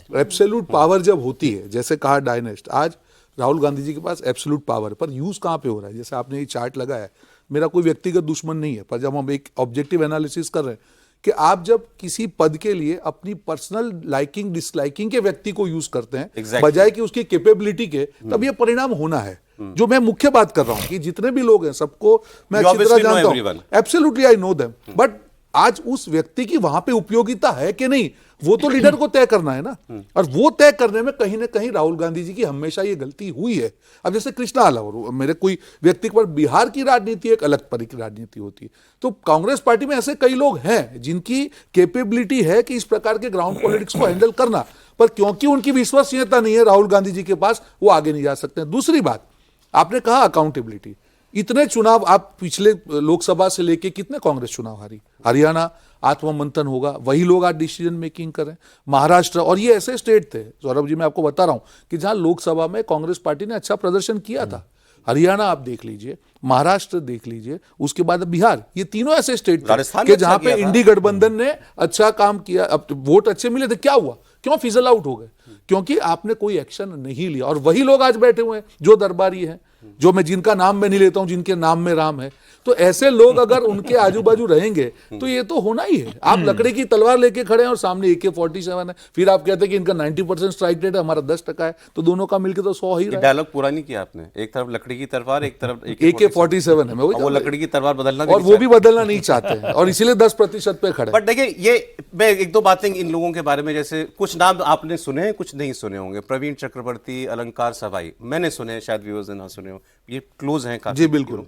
Absolute power जब होती है, जैसे कहा डायनेस्ट, आज राहुल गांधी जी के पास एब्सोल्यूट पावर है, पर यूज कहाँ पे हो रहा है? जैसे आपने ये चार्ट लगाया है, मेरा कोई व्यक्तिगत दुश्मन नहीं है, पर जब हम एक ऑब्जेक्टिव एनालिसिस कर रहे हैं कि आप जब किसी पद के लिए अपनी पर्सनल लाइकिंग डिसलाइकिंग के व्यक्ति को यूज करते हैं बजाय कि उसकी कैपेबिलिटी के, तब ये परिणाम होना है। जो मैं मुख्य बात कर रहा हूं कि जितने भी लोग हैं सबको मैं अच्छी तरह जानता हूं, absolutely I know them, but आज उस व्यक्ति की वहां पे उपयोगिता है कि नहीं, वो तो लीडर को तय करना है ना। और वो तय करने में कहीं ना कहीं राहुल गांधी जी की हमेशा ये गलती हुई है। अब जैसे कृष्णा अलावा मेरे कोई व्यक्ति पर, बिहार की राजनीति एक अलग तरह की राजनीति होती है, तो कांग्रेस पार्टी में ऐसे कई लोग हैं जिनकी कैपेबिलिटी है कि इस प्रकार के ग्राउंड पॉलिटिक्स को हैंडल करना, पर क्योंकि उनकी विश्वसनीयता नहीं है राहुल गांधी जी के पास, वो आगे नहीं जा सकते। दूसरी बात, आपने कहा अकाउंटेबिलिटी, इतने चुनाव आप पिछले लोकसभा से लेके कितने कांग्रेस चुनाव हारी, हरियाणा आत्ममंथन होगा, वही लोग आज डिसीजन मेकिंग करें, महाराष्ट्र, और ये ऐसे स्टेट थे सौरभ जी, मैं आपको बता रहा हूं कि जहां लोकसभा में कांग्रेस पार्टी ने अच्छा प्रदर्शन किया था। हरियाणा आप देख लीजिए, महाराष्ट्र देख लीजिए, उसके बाद बिहार, ये तीनों ऐसे स्टेट थे कि जहां पे इंडी गठबंधन ने अच्छा काम किया, अब वोट अच्छे मिले थे। क्या हुआ, क्यों फिजल आउट हो गए? क्योंकि आपने कोई एक्शन नहीं लिया। और वही लोग आज बैठे हुए हैं जो दरबारी हैं, जो मैं जिनका नाम मैं नहीं लेता हूं, जिनके नाम में राम है। तो ऐसे लोग अगर उनके आजू बाजू रहेंगे तो ये तो होना ही है। आप लकड़ी की तलवार लेके खड़े हैं और सामने AK-47 है, फिर आप कहते हैं कि इनका 90% स्ट्राइक रेट है, हमारा 10% है, तो दोनों का मिलकर तो 100 ही रहा है। डायलॉग पूरा नहीं किया आपने, एक तरफ लकड़ी की तलवार, एक तरफ AK-47 है, मैं वो लकड़ी की तलवार बदलना और वो भी बदलना नहीं चाहते हैं, और इसीलिए 10% पे खड़े। बट देखिए, ये मैं एक दो बातें इन लोगों के बारे में, जैसे कुछ नाम आपने सुने हैं, कुछ नहीं सुने होंगे। प्रवीण चक्रवर्ती, अलंकार सवाई, मैंने सुने, शायद व्यूअर्स ने ना सुने हो, ये क्लोज हैं काफी। जी बिल्कुल,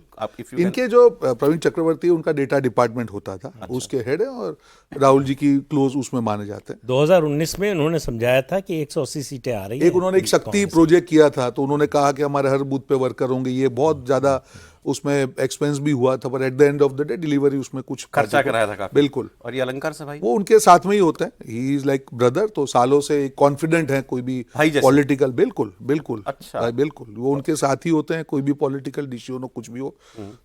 इनके जो प्रवीण चक्रवर्ती उनका डेटा डिपार्टमेंट होता था, अच्छा, उसके हेड है, और राहुल जी की क्लोज उसमें माने जाते हैं। 2019 में उन्होंने समझाया था कि 180 सीटें आ रही हैं। एक उन्होंने एक शक्ति प्रोजेक्ट किया था, तो उन्होंने कहा कि हमारे हर बूथ पे वर्कर होंगे, ये बहुत ज्यादा उसमें एक्सपेंस भी हुआ था, पर at the end of the day delivery उसमें कुछ खर्चा कराया था काफी। बिल्कुल। और ये अलंकार से भाई, वो उनके साथ में ही होते हैं, ही इज लाइक ब्रदर, तो सालों से कॉन्फिडेंट है कोई भी पॉलिटिकल, बिल्कुल बिल्कुल, अच्छा बिल्कुल, वो उनके साथ ही होते हैं, कोई भी पॉलिटिकल डिसीजन हो, कुछ भी हो,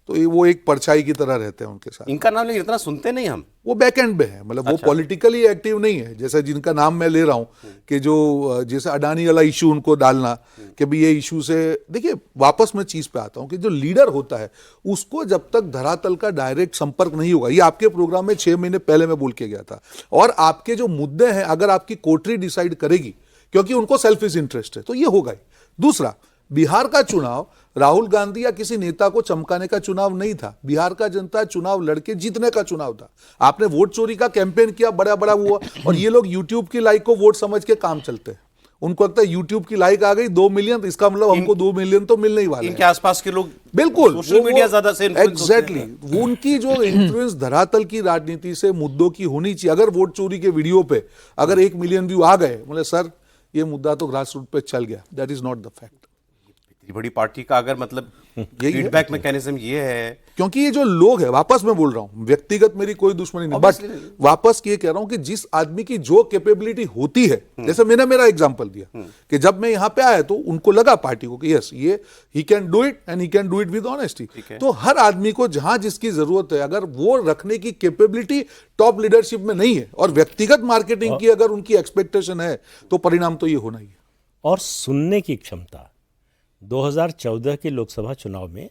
तो वो एक परछाई की तरह रहते हैं उनके साथ। इनका नाम लेकिन इतना सुनते नहीं हम, वो बैक एंड में है, मतलब वो पॉलिटिकली एक्टिव नहीं है। जैसे जिनका नाम मैं ले रहा हूं कि जो जैसे अडानी वाला इशू उनको डालना कि भी ये इशू से, देखिए वापस मैं चीज पे आता हूं कि जो लीडर होता है उसको जब तक धरातल का डायरेक्ट संपर्क नहीं होगा, ये आपके प्रोग्राम में 6 महीने पहले मैं बोल के गया था, और आपके जो मुद्दे हैं अगर आपकी कोटरी डिसाइड करेगी, क्योंकि उनको सेल्फिश इंटरेस्ट है, तो ये होगा ही। दूसरा, बिहार का चुनाव राहुल गांधी या किसी नेता को चमकाने का चुनाव नहीं था, बिहार का जनता चुनाव लड़के जीतने का चुनाव था। आपने वोट चोरी का कैंपेन किया, बड़ा बड़ा हुआ, और ये लोग यूट्यूब की लाइक को वोट समझ के काम चलते हैं। उनको लगता है यूट्यूब की लाइक आ गई 2 मिलियन, तो इसका मतलब हमको 2 मिलियन तो मिलने ही वाले हैं। इनके आसपास के लोग बिल्कुल सोशल मीडिया ज्यादा से एग्जैक्टली, उनकी जो इन्फ्लुएंस धरातल की राजनीति से मुद्दों की होनी चाहिए। अगर वोट चोरी के वीडियो पे अगर 1 मिलियन व्यू आ गए, मतलब सर ये मुद्दा तो ग्रास रूट पे चल गया, that is not the fact. बड़ी पार्टी का अगर मतलब फीडबैक मैकेनिज्म ये है, क्योंकि ये जो लोग हैं, वापस मैं बोल रहा हूं, व्यक्तिगत मेरी कोई दुश्मनी नहीं, बट वापस ये कह रहा हूं कि जिस आदमी की जो कैपेबिलिटी होती है, जैसे मैंने मेरा एग्जांपल दिया कि जब मैं यहां पे आया तो उनको लगा पार्टी को कि यस ये he can do it and he can do it with honesty. तो हर आदमी को जहां जिसकी जरूरत है, अगर वो रखने की कैपेबिलिटी टॉप लीडरशिप में नहीं है और व्यक्तिगत मार्केटिंग की अगर उनकी एक्सपेक्टेशन है, तो परिणाम तो ये होना ही है। और सुनने की क्षमता, 2014 के लोकसभा चुनाव में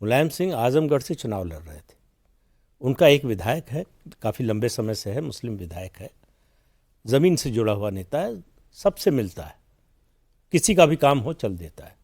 मुलायम सिंह आजमगढ़ से चुनाव लड़ रहे थे। उनका एक विधायक है, काफ़ी लंबे समय से है, मुस्लिम विधायक है, ज़मीन से जुड़ा हुआ नेता है, सबसे मिलता है, किसी का भी काम हो चल देता है।